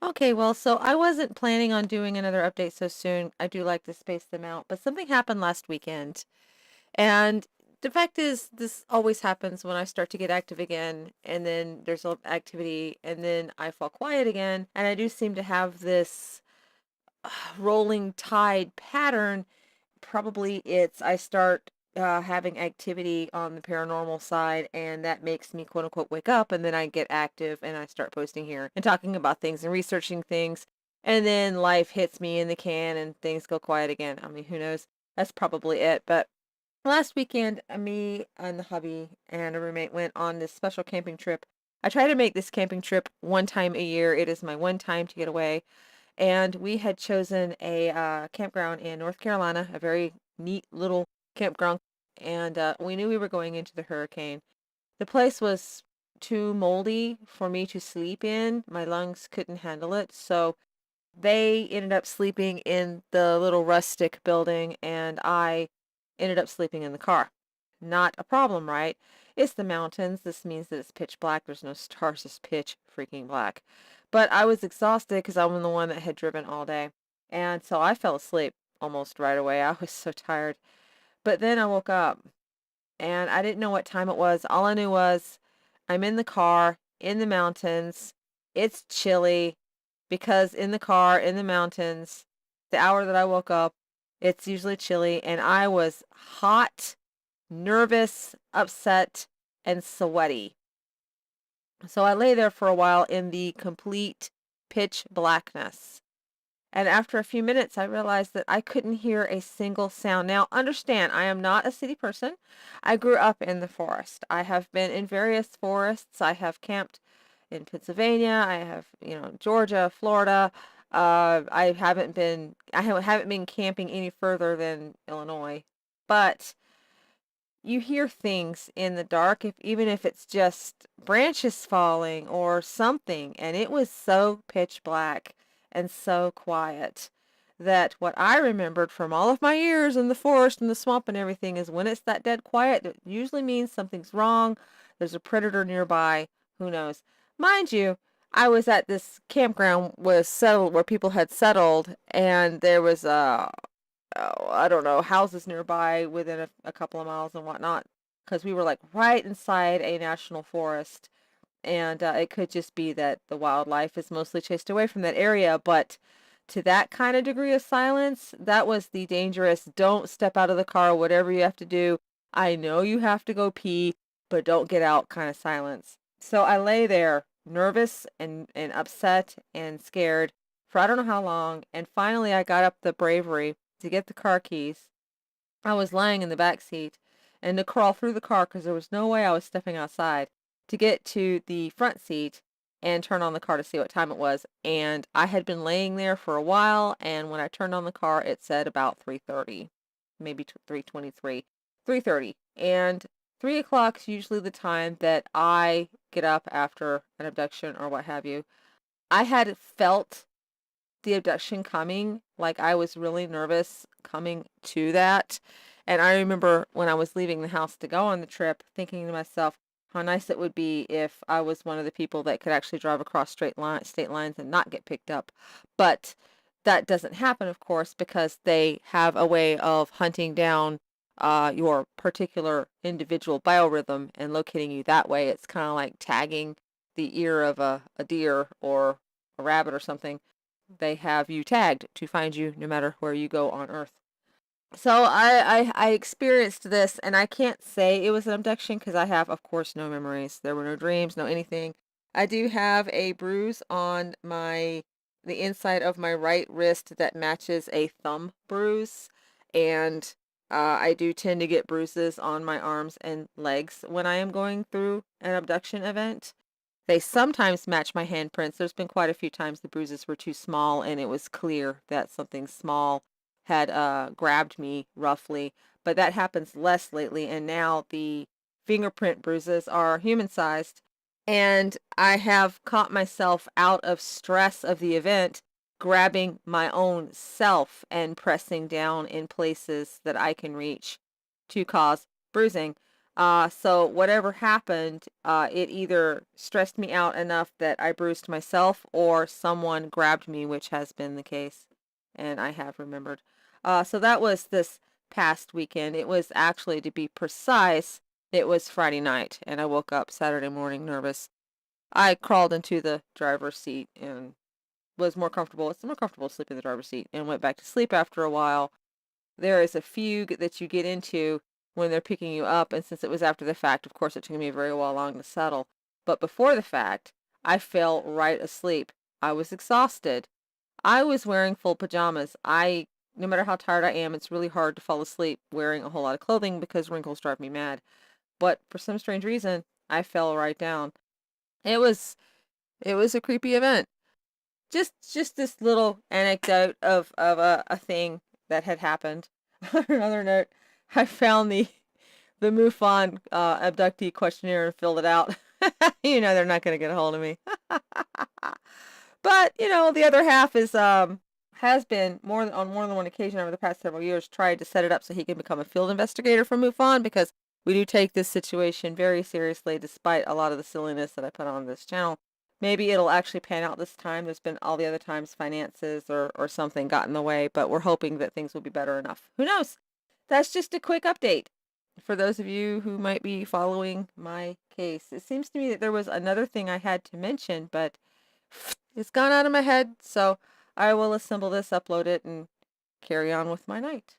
Okay, well, so I wasn't planning on doing another update so soon. I do like to space them out, but something happened last weekend. And the fact is, this always happens when I start to get active again, and then there's a activity, and then I fall quiet again. And I do seem to have this rolling tide pattern. Probably I start having activity on the paranormal side, and that makes me quote unquote wake up, and then I get active and I start posting here and talking about things and researching things. And then life hits me in the can and things go quiet again. I mean, who knows? That's probably it. But last weekend, me and the hubby and a roommate went on this special camping trip. I try to make this camping trip one time a year. It is my one time to get away, and we had chosen a campground in North Carolina, a very neat little campground, and we knew we were going into the hurricane. The place was too moldy for me to sleep in. My lungs couldn't handle it, so they ended up sleeping in the little rustic building, and I ended up sleeping in the car. Not a problem, right? It's the mountains. This means that it's pitch black. There's no stars. It's pitch freaking black. But I was exhausted because I'm the one that had driven all day. And so I fell asleep almost right away. I was so tired. But then I woke up and I didn't know what time it was. All I knew was I'm in the car in the mountains. It's chilly because in the car in the mountains, the hour that I woke up, it's usually chilly, and I was hot, nervous, upset, and sweaty. So I lay there for a while in the complete pitch blackness. And after a few minutes, I realized that I couldn't hear a single sound. Now, understand, I am not a city person. I grew up in the forest. I have been in various forests. I have camped in Pennsylvania. I have, Georgia, Florida. I haven't been camping any further than Illinois. But you hear things in the dark, even if it's just branches falling or something, and it was so pitch black and so quiet that what I remembered from all of my years in the forest and the swamp and everything is when it's that dead quiet, it usually means something's wrong. There's a predator nearby. Who knows? Mind you, I was at this campground was settled where people had settled, and there was I don't know, houses nearby within a couple of miles and whatnot, because we were like right inside a national forest. And it could just be that the wildlife is mostly chased away from that area. But to that kind of degree of silence, that was the dangerous, don't step out of the car, whatever you have to do. I know you have to go pee, but don't get out kind of silence. So I lay there nervous and upset and scared for I don't know how long. And finally, I got up the bravery to get the car keys. I was lying in the back seat and to crawl through the car because there was no way I was stepping outside to get to the front seat and turn on the car to see what time it was. And I had been laying there for a while, and when I turned on the car, it said about 3:30, maybe 3:23, 3:30. And 3 o'clock's usually the time that I get up after an abduction or what have you. I had felt the abduction coming, like I was really nervous coming to that. And I remember when I was leaving the house to go on the trip, thinking to myself how nice it would be if I was one of the people that could actually drive across state lines and not get picked up. But that doesn't happen, of course, because they have a way of hunting down your particular individual biorhythm and locating you that way. It's kind of like tagging the ear of a deer or a rabbit or something. They have you tagged to find you no matter where you go on Earth. So I experienced this, and I can't say it was an abduction because I have, of course, no memories. There were no dreams, no anything. I do have a bruise on the inside of my right wrist that matches a thumb bruise, and I do tend to get bruises on my arms and legs when I am going through an abduction event. They sometimes match my handprints. There's been quite a few times the bruises were too small and it was clear that something small had grabbed me roughly, but that happens less lately. And now the fingerprint bruises are human sized. And I have caught myself out of stress of the event, grabbing my own self and pressing down in places that I can reach to cause bruising. So whatever happened, it either stressed me out enough that I bruised myself or someone grabbed me, which has been the case, and I have remembered. So that was this past weekend. It was actually, to be precise, it was Friday night, and I woke up Saturday morning nervous. I crawled into the driver's seat and was more comfortable. It's more comfortable to sleep in the driver's seat and went back to sleep after a while. There is a fugue that you get into when they're picking you up, and since it was after the fact, of course, it took me a very while long to settle. But before the fact, I fell right asleep. I was exhausted. I was wearing full pajamas. No matter how tired I am, it's really hard to fall asleep wearing a whole lot of clothing because wrinkles drive me mad. But for some strange reason, I fell right down. It was it was a creepy event. Just this little anecdote of a thing that had happened. On another note, I found the MUFON abductee questionnaire and filled it out. They're not going to get a hold of me. But the other half is has been on more than one occasion over the past several years tried to set it up so he can become a field investigator for MUFON, because we do take this situation very seriously despite a lot of the silliness that I put on this channel. Maybe it'll actually pan out this time. There's been all the other times finances or something got in the way, but we're hoping that things will be better enough. Who knows? That's just a quick update for those of you who might be following my case. It seems to me that there was another thing I had to mention, but it's gone out of my head, so I will assemble this, upload it, and carry on with my night.